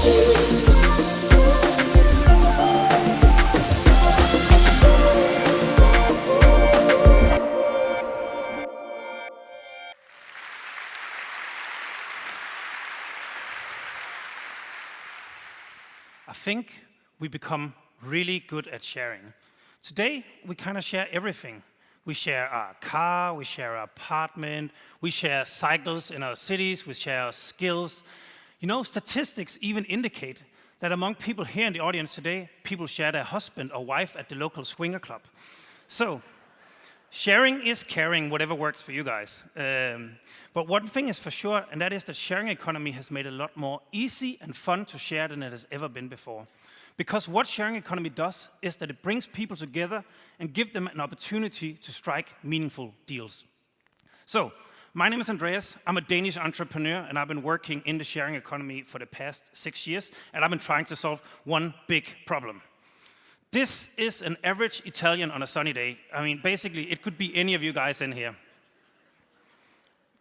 I think we become really good at sharing. Today, we kind of share everything. We share our car, we share our apartment, we share cycles in our cities, we share our skills. You know, statistics even indicate that among people here in the audience today, people share their husband or wife at the local swinger club. So, sharing is caring, whatever works for you guys. But one thing is for sure, and that is that sharing economy has made it a lot more easy and fun to share than it has ever been before. Because what sharing economy does is that it brings people together and gives them an opportunity to strike meaningful deals. So, my name is Andreas. I'm a Danish entrepreneur, and I've been working in the sharing economy for the past 6 years, and I've been trying to solve one big problem. This is an average Italian on a sunny day. I mean, basically, it could be any of you guys in here.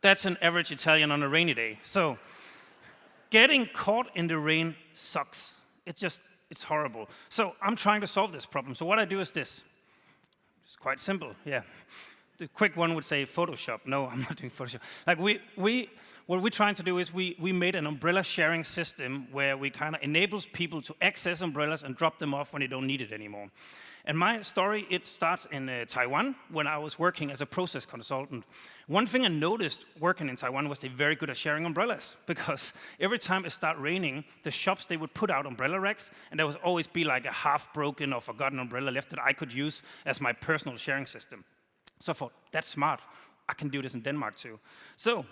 That's an average Italian on a rainy day. So, getting caught in the rain sucks. It's horrible. So, I'm trying to solve this problem. So, what I do is this. It's quite simple, yeah. The quick one would say Photoshop. No, I'm not doing Photoshop. Like what we're trying to do is we made an umbrella sharing system where we kind of enables people to access umbrellas and drop them off when they don't need it anymore. And my story, it starts in Taiwan when I was working as a process consultant. One thing I noticed working in Taiwan was they're very good at sharing umbrellas, because every time it started raining, the shops, they would put out umbrella racks, and there would always be like a half-broken or forgotten umbrella left that I could use as my personal sharing system. So I thought, that's smart. I can do this in Denmark too. So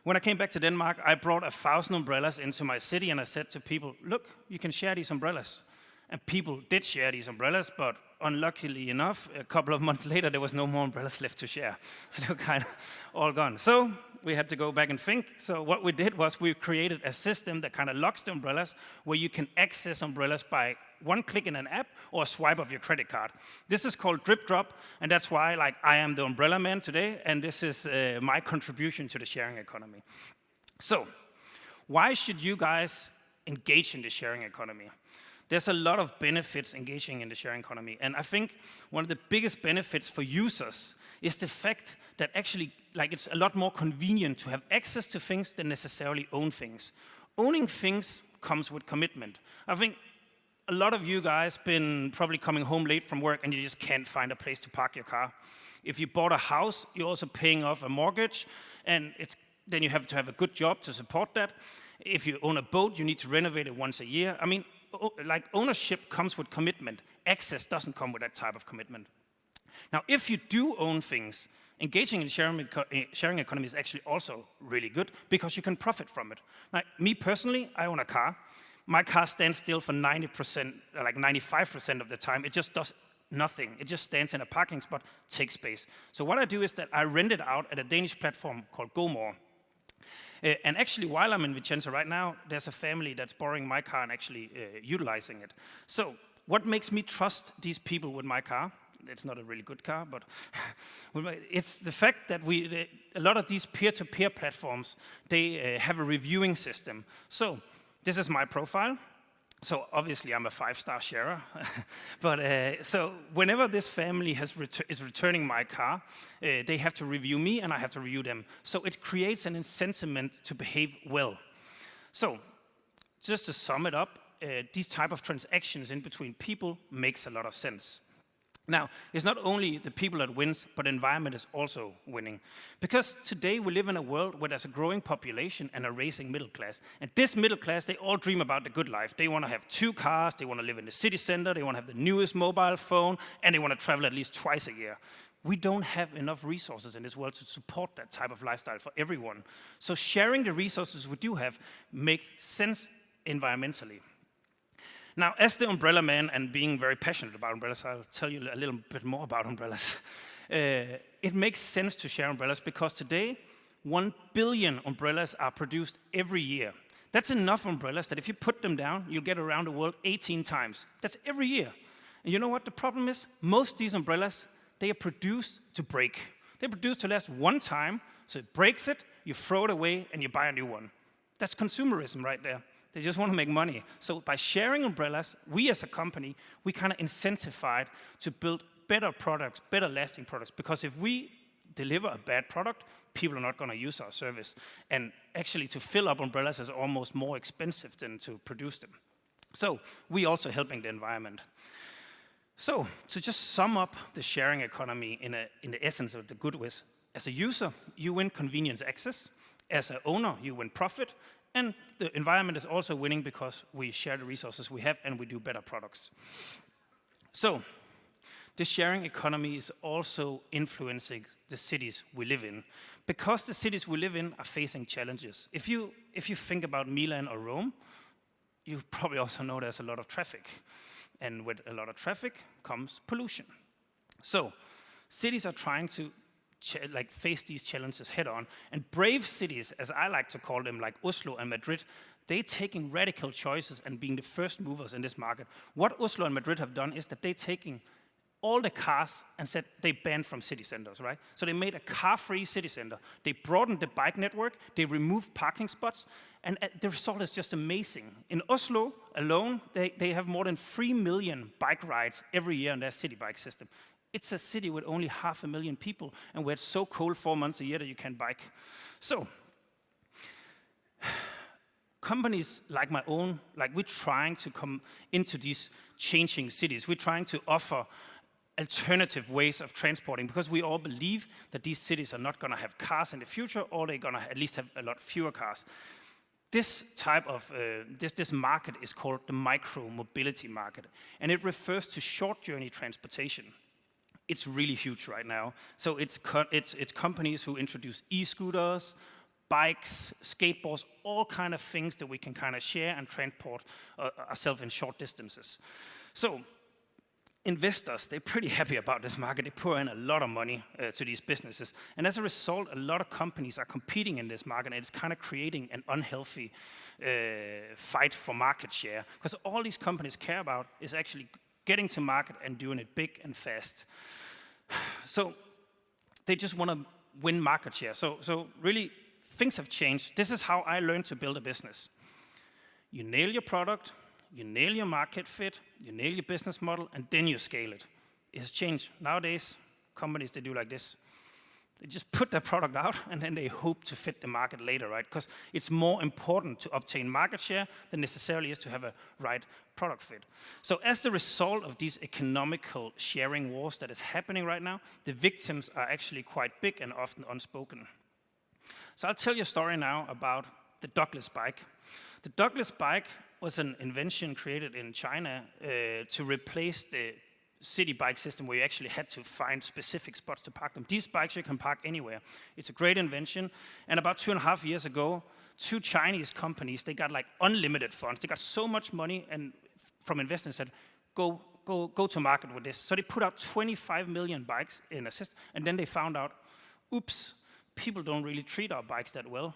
when I came back to Denmark, I brought 1,000 umbrellas into my city, and I said to people, look, you can share these umbrellas. And people did share these umbrellas, but unluckily enough, a couple of months later, there was no more umbrellas left to share. So they were kind of all gone. So we had to go back and think. So what we did was we created a system that kind of locks the umbrellas, where you can access umbrellas by one click in an app or a swipe of your credit card. This is called Drip Drop, and that's why I am the umbrella man today, and this is my contribution to the sharing economy. So why should you guys engage in the sharing economy? There's a lot of benefits engaging in the sharing economy, and I think one of the biggest benefits for users is the fact that actually, it's a lot more convenient to have access to things than necessarily own things. Owning things comes with commitment. I think a lot of you guys been probably coming home late from work and you just can't find a place to park your car. If you bought a house, you're also paying off a mortgage, and then you have to have a good job to support that. If you own a boat, you need to renovate it once a year. I mean, ownership comes with commitment. Access doesn't come with that type of commitment. Now, if you do own things, engaging in sharing economy is actually also really good, because you can profit from it. Now, me personally, I own a car. My car stands still for 90%, 95% of the time. It just does nothing. It just stands in a parking spot, takes space. So what I do is that I rent it out at a Danish platform called GoMore. And actually, while I'm in Vicenza right now, there's a family that's borrowing my car and actually utilizing it. So what makes me trust these people with my car? It's not a really good car, but it's the fact that a lot of these peer-to-peer platforms, they have a reviewing system. So this is my profile. So obviously I'm a 5-star sharer, but so whenever this family is returning my car, they have to review me and I have to review them. So it creates an incentive to behave well. So just to sum it up, these type of transactions in between people makes a lot of sense. Now, it's not only the people that wins, but the environment is also winning. Because today we live in a world where there's a growing population and a rising middle class. And this middle class, they all dream about the good life. They want to have 2 cars, they want to live in the city center, they want to have the newest mobile phone, and they want to travel at least twice a year. We don't have enough resources in this world to support that type of lifestyle for everyone. So sharing the resources we do have makes sense environmentally. Now, as the umbrella man and being very passionate about umbrellas, I'll tell you a little bit more about umbrellas. It makes sense to share umbrellas because today, 1 billion umbrellas are produced every year. That's enough umbrellas that if you put them down, you'll get around the world 18 times. That's every year. And you know what the problem is? Most of these umbrellas, they are produced to break. They're produced to last one time, so it breaks it, you throw it away, and you buy a new one. That's consumerism right there. They just want to make money. So by sharing umbrellas, we as a company, we kind of incentivize to build better products, better lasting products. Because if we deliver a bad product, people are not going to use our service. And actually, to fill up umbrellas is almost more expensive than to produce them. So we also helping the environment. So to just sum up the sharing economy in the essence of the good ways, as a user, you win convenience access. As an owner, you win profit. And the environment is also winning because we share the resources we have and we do better products. So this sharing economy is also influencing the cities we live in, because the cities we live in are facing challenges. If you think about Milan or Rome, you probably also know there's a lot of traffic. And with a lot of traffic comes pollution. So cities are trying to face these challenges head on. And brave cities, as I like to call them, like Oslo and Madrid, they're taking radical choices and being the first movers in this market. What Oslo and Madrid have done is that they're taking all the cars and said they banned from city centers, right? So they made a car-free city center. They broadened the bike network. They removed parking spots. And the result is just amazing. In Oslo alone, they have more than 3 million bike rides every year on their city bike system. It's a city with only 500,000 people, and where it's so cold 4 months a year that you can bike. So companies like my own, we're trying to come into these changing cities. We're trying to offer alternative ways of transporting, because we all believe that these cities are not going to have cars in the future, or they're going to at least have a lot fewer cars. This type of this market is called the micro-mobility market, and it refers to short journey transportation. It's really huge right now. So it's companies who introduce e-scooters, bikes, skateboards, all kind of things that we can kind of share and transport ourselves in short distances. So investors, they're pretty happy about this market. They pour in a lot of money to these businesses. And as a result, a lot of companies are competing in this market, and it's kind of creating an unhealthy fight for market share. Because all these companies care about is actually getting to market and doing it big and fast. So they just want to win market share. So really, things have changed. This is how I learned to build a business. You nail your product, you nail your market fit, you nail your business model, and then you scale it. It has changed. Nowadays, companies, they do like this. They just put their product out, and then they hope to fit the market later, right? Because it's more important to obtain market share than necessarily is to have a right product fit. So as the result of these economical sharing wars that is happening right now, the victims are actually quite big and often unspoken. So I'll tell you a story now about the Douglas bike. The Douglas bike was an invention created in China to replace the city bike system, where you actually had to find specific spots to park them. These bikes you can park anywhere. It's a great invention. And about 2.5 years ago, 2 Chinese companies, they got unlimited funds. They got so much money and from investors said, go to market with this. So they put out 25 million bikes in a system, and then they found out, oops, people don't really treat our bikes that well.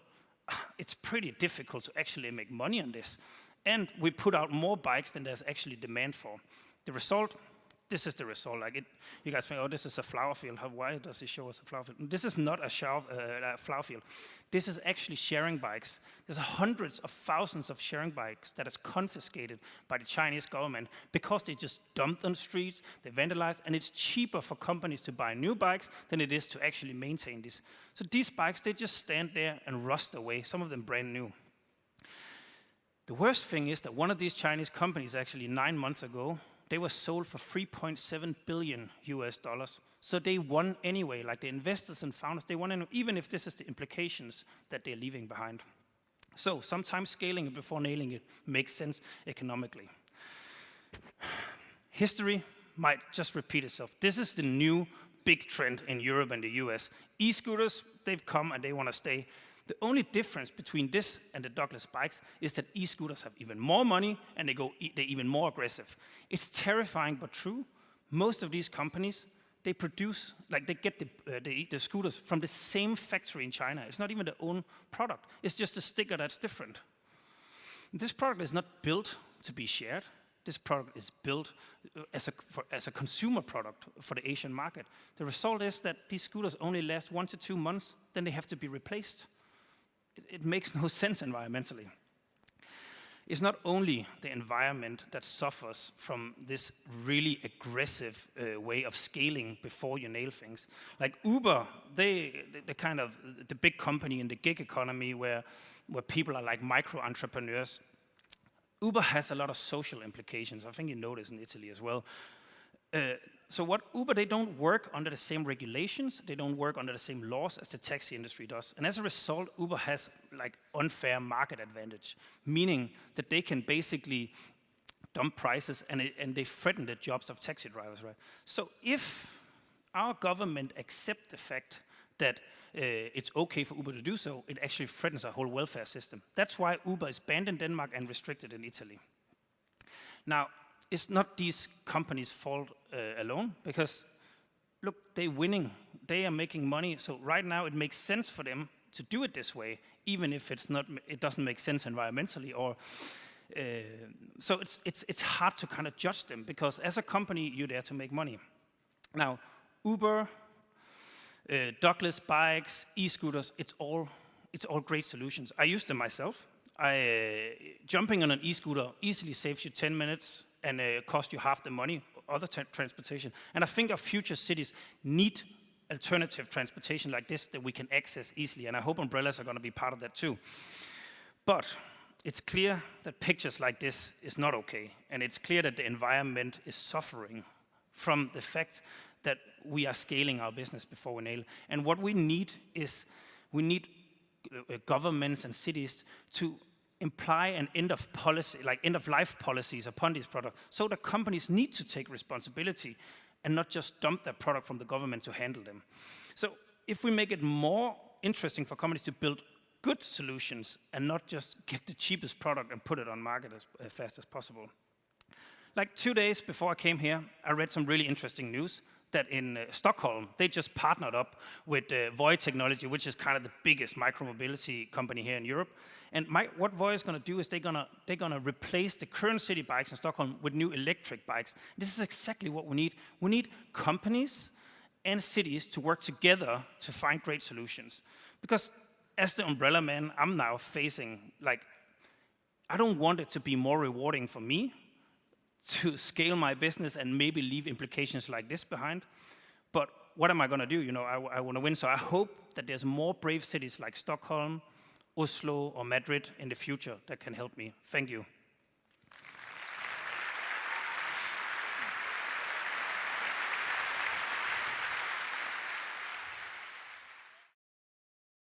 It's pretty difficult to actually make money on this. And we put out more bikes than there's actually demand for. The result, this is the result. You guys think, oh, this is a flower field. Why does it show us a flower field? This is not a flower field. This is actually sharing bikes. There's hundreds of thousands of sharing bikes that is confiscated by the Chinese government because they just dumped on the streets, they vandalized, and it's cheaper for companies to buy new bikes than it is to actually maintain these. So these bikes, they just stand there and rust away, some of them brand new. The worst thing is that one of these Chinese companies, actually 9 months ago, they were sold for $3.7 billion US. So they won anyway, the investors and founders, they won anyway, even if this is the implications that they're leaving behind. So sometimes scaling it before nailing it makes sense economically. History might just repeat itself. This is the new big trend in Europe and the US. E-scooters, they've come and they want to stay. The only difference between this and the Douglas bikes is that e-scooters have even more money and they're even more aggressive. It's terrifying but true. Most of these companies, they produce, they get the scooters from the same factory in China. It's not even their own product. It's just a sticker that's different. This product is not built to be shared. This product is built as a consumer product for the Asian market. The result is that these scooters only last 1 to 2 months, then they have to be replaced. it makes no sense environmentally. It's not only the environment that suffers from this really aggressive way of scaling before you nail things. Like Uber, the kind of the big company in the gig economy where people are like micro-entrepreneurs. Uber has a lot of social implications. I think you know this in Italy as well. So what Uber, they don't work under the same regulations, they don't work under the same laws as the taxi industry does. And as a result, Uber has like unfair market advantage, meaning that they can basically dump prices and they threaten the jobs of taxi drivers, right? So if our government accepts the fact that it's okay for Uber to do so, it actually threatens our whole welfare system. That's why Uber is banned in Denmark and restricted in Italy. Now, it's not these companies' fault alone, because look, they're winning, they are making money, so right now it makes sense for them to do it this way, even if it doesn't make sense environmentally, or so it's hard to kind of judge them, because as a company, you're there to make money. Now, Uber, Douglas bikes, e-scooters, it's all great solutions. I use them myself. Jumping on an e-scooter easily saves you 10 minutes and costs you half the money, other transportation. And I think our future cities need alternative transportation like this that we can access easily, and I hope umbrellas are going to be part of that too. But it's clear that pictures like this is not okay, and it's clear that the environment is suffering from the fact that we are scaling our business before we nail. And what we need is, we need governments and cities to imply an end-of-life policies upon these products, so the companies need to take responsibility and not just dump their product from the government to handle them. So if we make it more interesting for companies to build good solutions and not just get the cheapest product and put it on market as fast as possible. Like 2 days before I came here, I read some really interesting news that in Stockholm, they just partnered up with Voi Technology, which is kind of the biggest micromobility company here in Europe. And what Voi is going to do is they're going to replace the current city bikes in Stockholm with new electric bikes. This is exactly what we need. We need companies and cities to work together to find great solutions. Because as the umbrella man, I'm now facing, like, I don't want it to be more rewarding for me to scale my business and maybe leave implications like this behind. But what am I going to do? You know, I want to win. So I hope that there's more brave cities like Stockholm, Oslo, or Madrid in the future that can help me. Thank you.